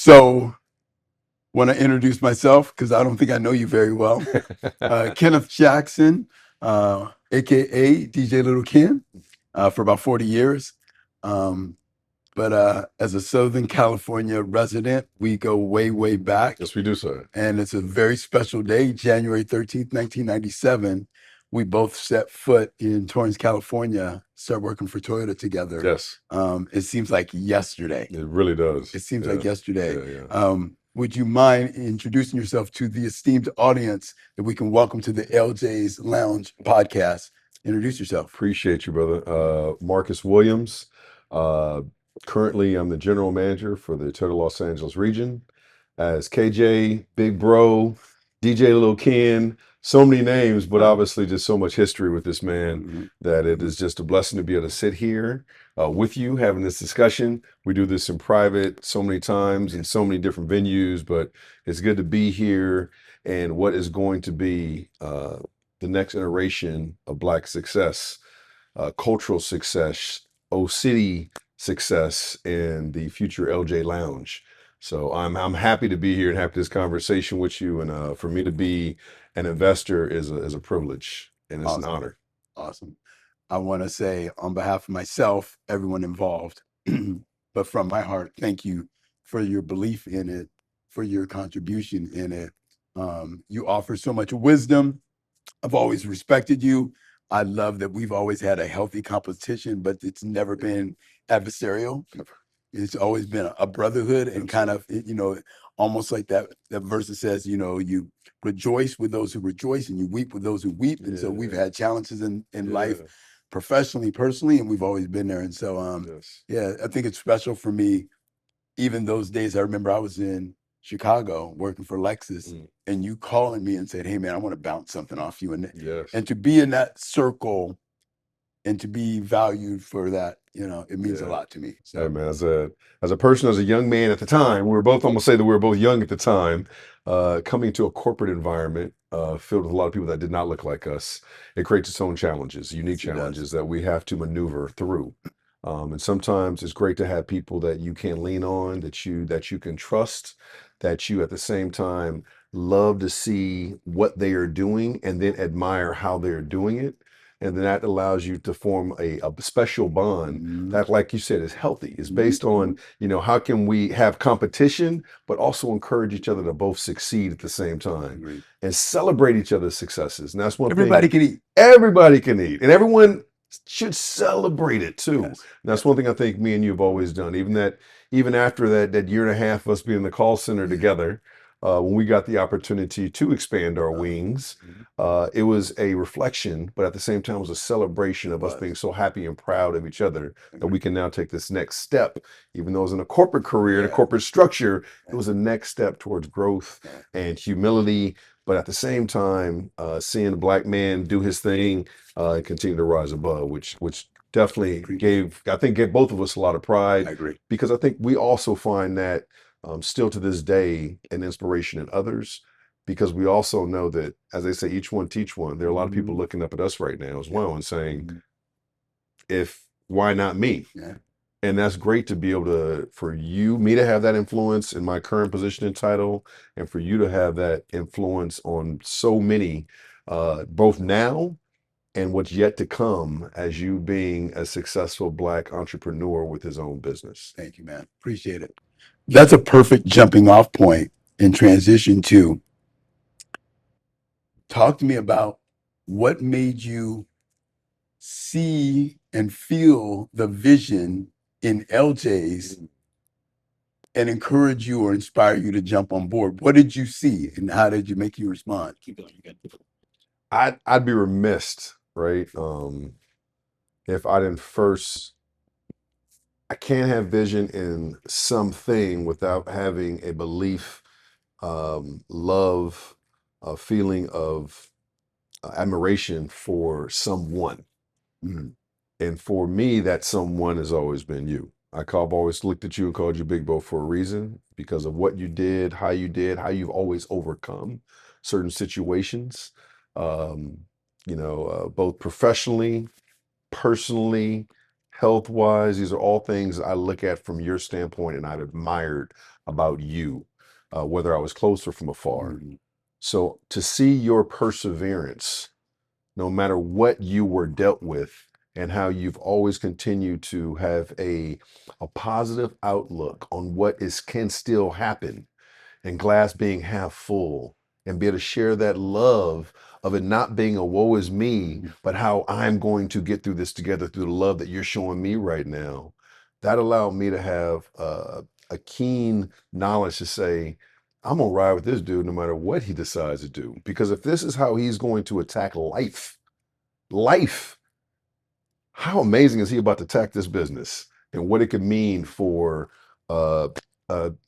So, want to introduce myself because I don't think I know you very well. Kenneth Jackson, aka DJ Little Ken, for about 40 years. Um, but as a Southern California resident, we go way, way back. Yes, we do, sir. And it's a very special day, January 13th, 1997. We both set foot in Torrance, California, start working for Toyota together. Yes, It seems like yesterday. it really does. It seems Yeah, like yesterday. yeah, yeah. Would you mind introducing yourself to the esteemed audience that we can welcome to the LJ's Lounge podcast? Introduce yourself. Appreciate you, brother. Marcus Williams. Uh, Currently, I'm the general manager for the Total Los Angeles region. As KJ, Big Bro, DJ Lil Ken, so many names, but obviously just so much history with this man that it is just a blessing to be able to sit here with you having this discussion. We do this in private so many times in so many different venues, but it's good to be here and what is going to be the next iteration of Black success, cultural success, O-City success, and the future LJ Lounge. So I'm happy to be here and have this conversation with you. And for me to be an investor is a privilege and it's an Awesome. honor. Awesome. I want to say on behalf of myself, everyone involved, but from my heart, thank you for your belief in it, for your contribution in it. You offer so much wisdom. I've always respected you. I love that we've always had a healthy competition, but it's never been adversarial. It's always been a brotherhood and kind of, almost like that verse that says, you rejoice with those who rejoice and you weep with those who weep. And so we've had challenges in life, professionally, personally, and we've always been there. And so, yeah, I think it's special for me. Even those days, I remember I was in Chicago working for Lexus and you calling me and said, "Hey man, I want to bounce something off you." And to be in that circle and to be valued for that, it means a lot to me. Hey So man, as a person, as a young man at the time, we were both, I'm gonna say that we were both young at the time, coming to a corporate environment filled with a lot of people that did not look like us. It creates its own challenges, unique Yes, it does. challenges that we have to maneuver through. And sometimes it's great to have people that you can lean on, that you can trust, that you at the same time love to see what they are doing and then admire how they're doing it. And then that allows you to form a special bond that, like you said, is healthy. It's based on, how can we have competition, but also encourage each other to both succeed at the same time and celebrate each other's successes. And that's one everybody thing can eat. everybody can eat, and everyone should celebrate it too. Yes. And that's one thing I think me and you have always done. Even after that year and a half of us being in the call center together, when we got the opportunity to expand our wings, it was a reflection, but at the same time, it was a celebration of us being so happy and proud of each other that we can now take this next step. Even though it was in a corporate career, in a corporate structure, it was a next step towards growth and humility. But at the same time, seeing a Black man do his thing and continue to rise above, which definitely gave both of us a lot of pride. I agree. Because I think we also find that still to this day an inspiration in others, because we also know that, as they say, each one teach one. There are a lot of people looking up at us right now as well and saying, why not me? Yeah. And that's great to be able to, for me to have that influence in my current position and title, and for you to have that influence on so many, both now and what's yet to come, as you being a successful Black entrepreneur with his own business. Thank you, man. Appreciate it. That's a perfect jumping off point and transition to talk to me about what made you see and feel the vision in LJ's and encourage you or inspire you to jump on board. What did you see and how did you make you respond? Keep going. I'd be remiss, right? If I didn't first, I can't have vision in something without having a belief, love, a feeling of admiration for someone. And for me, that someone has always been you. I've always looked at you and called you Big Bro for a reason, because of what you did, how you've always overcome certain situations, both professionally, personally, health wise. These are all things I look at from your standpoint and I've admired about you, whether I was close or from afar. Mhm. So to see your perseverance, no matter what you were dealt with, and how you've always continued to have a positive outlook on what is can still happen, and glass being half full, and be able to share that love of it not being a woe is me, but how I'm going to get through this together through the love that you're showing me right now. That allowed me to have a keen knowledge to say, I'm gonna ride with this dude no matter what he decides to do. Because if this is how he's going to attack life, how amazing is he about to attack this business and what it could mean for uh,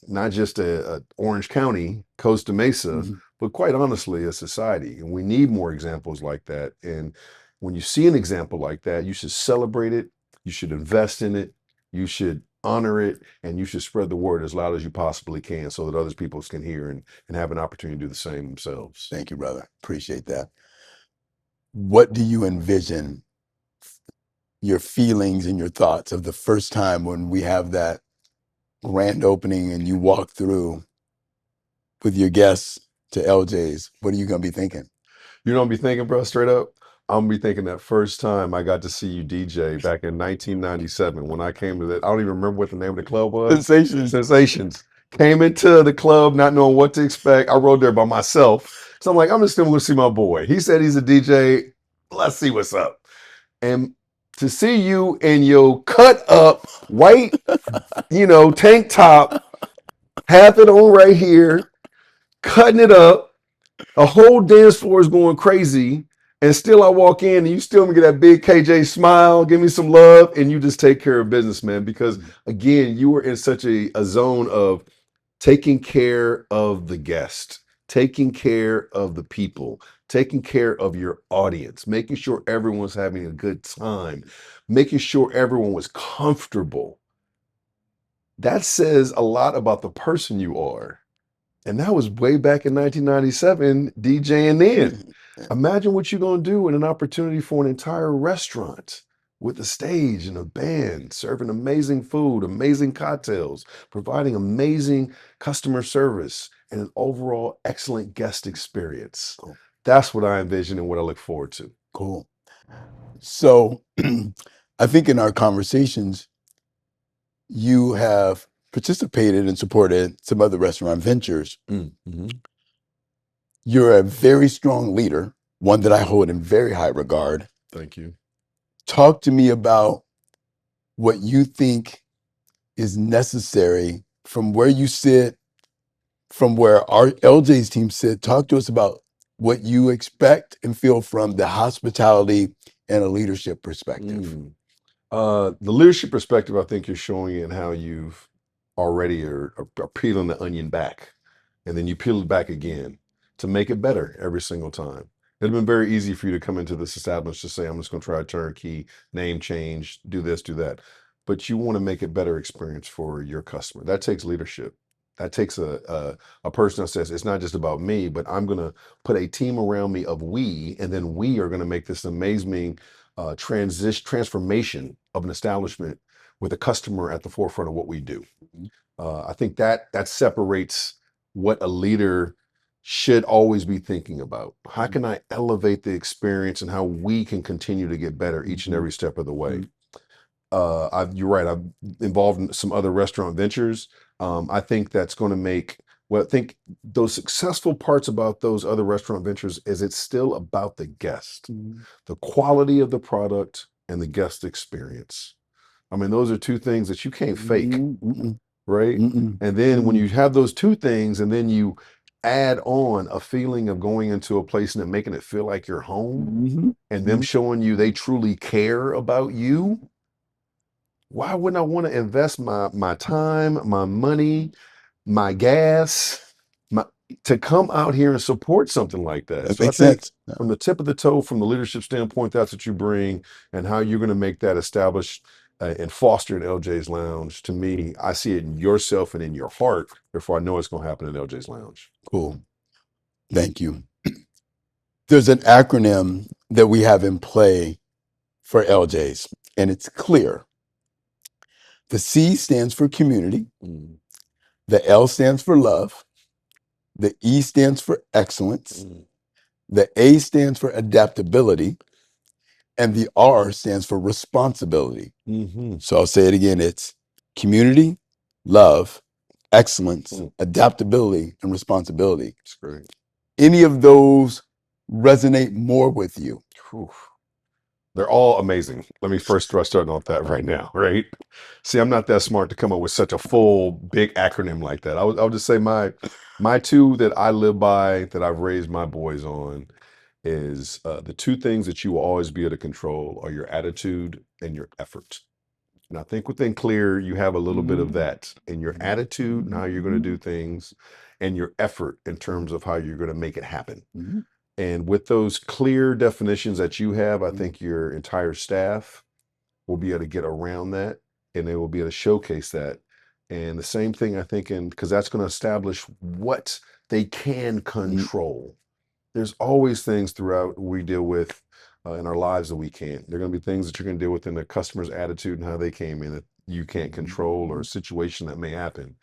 not just a Orange County, Costa Mesa, Mhm. but quite honestly, a society. And we need more examples like that. And when you see an example like that, you should celebrate it, you should invest in it, you should honor it, and you should spread the word as loud as you possibly can so that other people can hear and have an opportunity to do the same themselves. Thank you, brother. Appreciate that. What do you envision your feelings and your thoughts of the first time when we have that grand opening and you walk through with your guests to LJ's? What are you going to be thinking? You know what I'm be thinking, bro, straight up? I'm gonna be thinking that first time I got to see you DJ back in 1997 when I came to that. I don't even remember what the name of the club was. Sensations. Sensations. Came into the club not knowing what to expect. I rode there by myself. So I'm like, I'm just gonna go see my boy. He said he's a DJ. Let's see what's up. And to see you in your cut up white, tank top, half it on right here, cutting it up, a whole dance floor is going crazy, and still I walk in and you still get that big KJ smile, give me some love, and you just take care of business, man. Because again, you were in such a zone of taking care of the guest, taking care of the people, taking care of your audience, making sure everyone's having a good time, making sure everyone was comfortable. That says a lot about the person you are. And that was way back in 1997, DJing then. Imagine what you're going to do in an opportunity for an entire restaurant with a stage and a band, serving amazing food, amazing cocktails, providing amazing customer service, and an overall excellent guest experience. Cool. That's what I envision and what I look forward to. Cool. So I think in our conversations, you have participated and supported some other restaurant ventures. Mm-hmm. You're a very strong leader, one that I hold in very high regard. Thank you. Talk to me about what you think is necessary from where you sit, from where our LJ's team sit. Talk to us about what you expect and feel from the hospitality and a leadership perspective. The leadership perspective, I think you're showing it in how you've already are peeling the onion back, and then you peel it back again to make it better every single time. It'd been very easy for you to come into this establishment to say, I'm just going to try a turnkey, name change, do this, do that. But you want to make a better experience for your customer. That takes leadership. That takes a person that says, it's not just about me, but I'm going to put a team around me of we, and then we are going to make this amazing transformation of an establishment with a customer at the forefront of what we do. I think that separates what a leader should always be thinking about. How can I elevate the experience and how we can continue to get better each and every step of the way? You're right. I'm involved in some other restaurant ventures. I think that's going to make. Well, I think those successful parts about those other restaurant ventures is it's still about the guest, the quality of the product, and the guest experience. I mean, those are two things that you can't fake, right? And then when you have those two things, and then you add on a feeling of going into a place and then making it feel like you're home, and them showing you they truly care about you, why wouldn't I want to invest my time, my money, my gas, my to come out here and support something like that? That So I makes think sense. from the tip of the toe, from the leadership standpoint, that's what you bring, and how you're going to make that established and foster in LJ's Lounge. To me, I see it in yourself and in your heart. Therefore, I know it's going to happen in LJ's Lounge. Cool. Thank you. There's an acronym that we have in play for LJ's, and it's CLEAR. The C stands for community. Mm, The L stands for love. The E stands for excellence. mm, The A stands for adaptability. And the R stands for responsibility. mm-hmm. So I'll say it again. It's community, love, excellence, Mm, adaptability, and responsibility. that's great. Any of those resonate more with you? Whew. They're all amazing. Let me first start off that right now, right? See, I'm not that smart to come up with such a full big acronym like that. I'll just say my two that I live by, that I've raised my boys on, is the two things that you will always be able to control are your attitude and your effort. And I think within Clear, you have a little bit of that in your attitude and how you're going to do things, and your effort in terms of how you're going to make it happen. Mhm. And with those clear definitions that you have, I think your entire staff will be able to get around that, and they will be able to showcase that. And the same thing, I think, because that's going to establish what they can Mhm. control. There's always things throughout we deal with in our lives that we can't. There are going to be things that you're going to deal with in the customer's attitude and how they came in that you can't control, or a situation that may happen.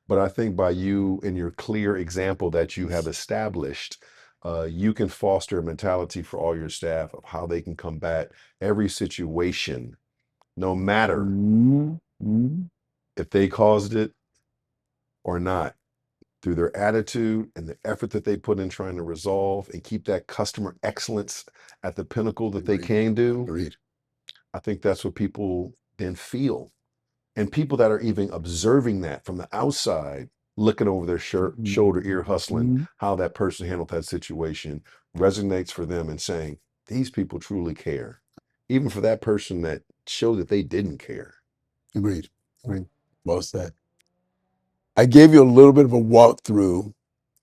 But I think by you and your clear example that you have established, you can foster a mentality for all your staff of how they can combat every situation, no matter Mhm. if they caused it or not, through their attitude and the effort that they put in trying to resolve and keep that customer excellence at the pinnacle that they Agreed. can do. Agreed. I think that's what people then feel. And people that are even observing that from the outside, looking over their shoulder, ear hustling, Mhm. how that person handled that situation resonates for them, and saying, these people truly care. Even for that person that showed that they didn't care. Agreed. Agreed. Well said. I gave you a little bit of a walkthrough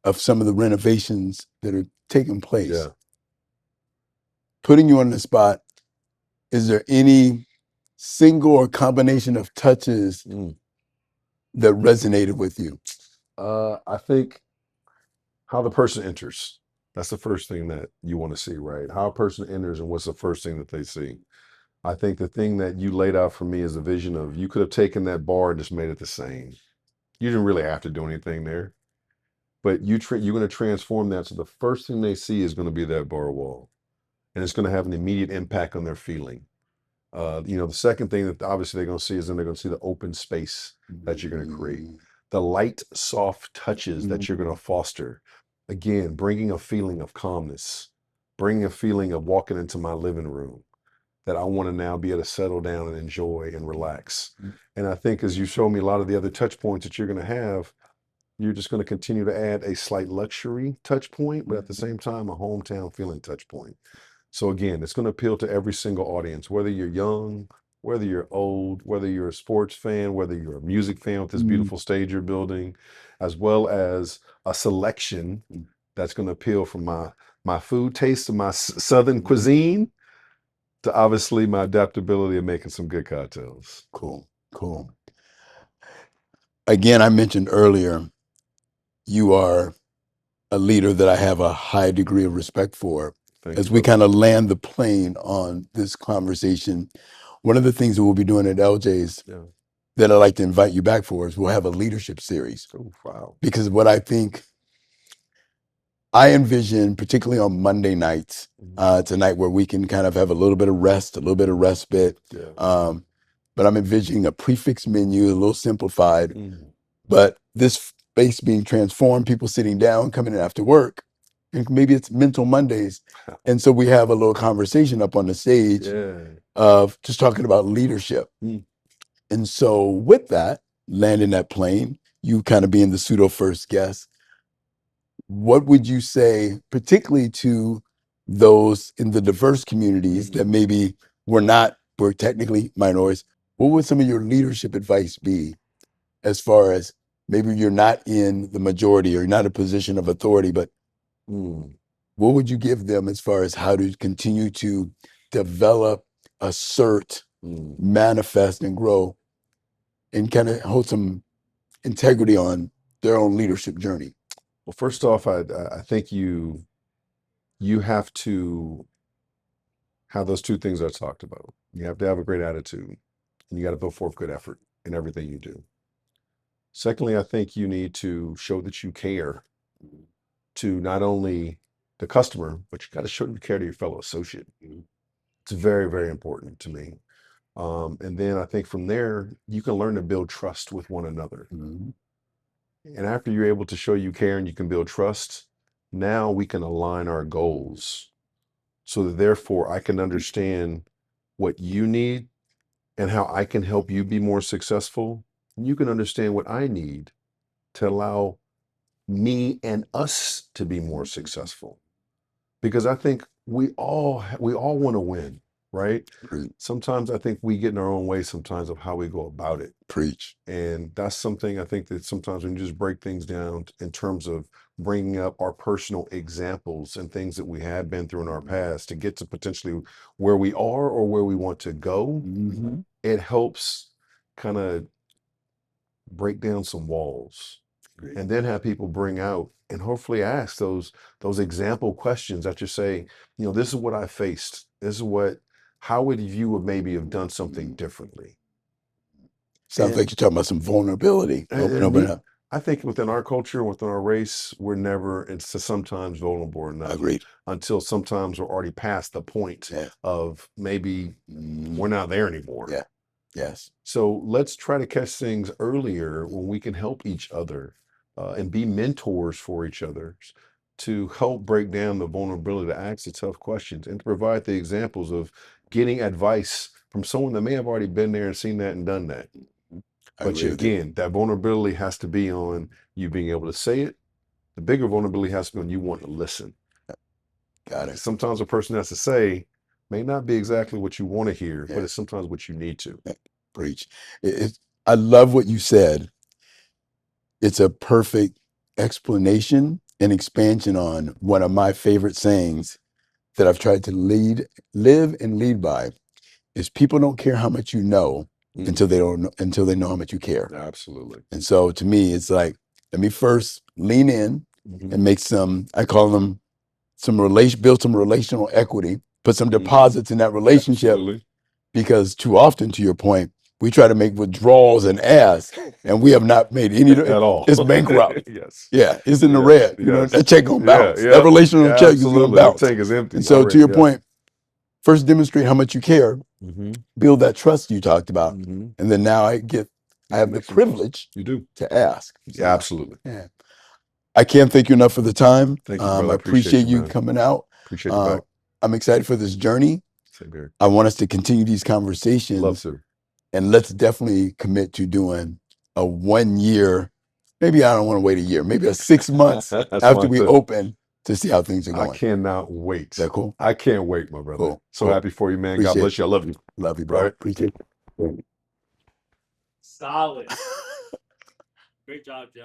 of some of the renovations that are taking place. Yeah. Putting you on the spot, is there any single or combination of touches Mm. that resonated with you? I think how the person enters. That's the first thing that you want to see, right? How a person enters and what's the first thing that they see. I think the thing that you laid out for me is a vision of, you could have taken that bar and just made it the same. You didn't really have to do anything there, but you're going to transform that. So the first thing they see is going to be that bar wall, and it's going to have an immediate impact on their feeling. The second thing that obviously they're going to see is, then they're going to see the open space that you're going to create, the light, soft touches that you're going to foster. Again, bringing a feeling of calmness, bringing a feeling of walking into my living room that I want to now be able to settle down and enjoy and relax. And I think as you show me a lot of the other touch points that you're going to have, you're just going to continue to add a slight luxury touch point, but at the same time, a hometown feeling touch point. So again, it's going to appeal to every single audience, whether you're young, whether you're old, whether you're a sports fan, whether you're a music fan with this Mhm. beautiful stage you're building, as well as a selection that's going to appeal from my food taste to my southern cuisine, to obviously my adaptability of making some good cocktails. Cool. Cool. Again, I mentioned earlier, you are a leader that I have a high degree of respect for. Thank As you, we brother. kind of land the plane on this conversation, one of the things that we'll be doing at LJ's Yeah. that I'd like to invite you back for is we'll have a leadership series. Oh, wow. Because what I think I envision, particularly on Monday nights, Mhm. it's a night where we can kind of have a little bit of rest, a little bit of respite. Yeah. But I'm envisioning a prefix menu, a little simplified, Mm. but this space being transformed, people sitting down, coming in after work, and maybe it's mental Mondays. And so we have a little conversation up on the stage Yeah. of just talking about leadership. Mm. And so with that, landing that plane, you kind of being the pseudo first guest, what would you say, particularly to those in the diverse communities that maybe were technically minorities? What would some of your leadership advice be, as far as maybe you're not in the majority or you're not in a position of authority, but Mm. what would you give them as far as how to continue to develop, assert, Mm. manifest, and grow, and kind of hold some integrity on their own leadership journey? Well, first off, I think you have to have those two things I talked about. You have to have a great attitude, and you got to put forth good effort. in everything you do. Secondly, I think you need to show that you care to not only the customer, but you got to show you care to your fellow associate. It's very, very important to me. And then I think from there, you can learn to build trust with one another. Mhm. And after you're able to show you care and you can build trust, now we can align our goals so that therefore I can understand what you need and how I can help you be more successful. And you can understand what I need to allow me and us to be more successful. Because I think we all want to win, right? Preach. Sometimes I think we get in our own way sometimes of how we go about it. Preach. And that's something I think that sometimes when you just break things down in terms of bringing up our personal examples and things that we have been through in our past to get to potentially where we are or where we want to go, Mhm. it helps kind of break down some walls Great. and then have people bring out and hopefully ask those example questions that you say, you know, this is what I faced. This is what, how would you have maybe have done something differently? Sounds like you're talking about some vulnerability. Open up. I think within our culture, within our race, we're never, it's sometimes vulnerable enough Agreed. until sometimes we're already past the point Yeah. of maybe we're not there anymore. Yeah. Yes. So let's try to catch things earlier when we can help each other and be mentors for each other to help break down the vulnerability to ask the tough questions and to provide the examples of getting advice from someone that may have already been there and seen that and done that. I But agree with you. again, that vulnerability has to be on you being able to say it. The bigger vulnerability has to be on you wanting to listen. Got it. Sometimes a person has to say may not be exactly what you want to hear, Yeah. but it's sometimes what you need to. Preach. I love what you said. It's a perfect explanation and expansion on one of my favorite sayings that I've tried to live and lead by is people don't care how much you know until they know how much you care. Absolutely. And so to me, it's like, let me first lean in and make I call them build some relational equity, put some deposits in that relationship. Absolutely. Because too often, to your point, we try to make withdrawals and ask, and we have not made any At all. It's bankrupt. Yes. Yeah, it's in the Yes, red. You know, yes. that check gonna Yeah, bounce. yeah. That relational Yeah, check is gonna absolutely. The bounce. tank is empty And so, already, to your yeah. point, first demonstrate how much you care, build that trust you talked about, Mhm. and then now I have the Make some calls. privilege You do. to ask. So, Yeah, absolutely. yeah. I can't thank you enough for the time. Thank you, brother. I I appreciate you, you man. coming out. Appreciate you back. I'm excited for this journey. Same here. I want us to continue these conversations. Love to. And let's definitely commit to doing a 1 year, maybe I don't want to wait a year, maybe a 6 months That's after fine we too. open to see how things are I going. cannot wait. Is that cool? I can't wait, my brother. Cool. So Cool. happy for you, man. Appreciate God bless you. I love you. Love you, bro. Right. Appreciate it. Solid. Great job, Jeff.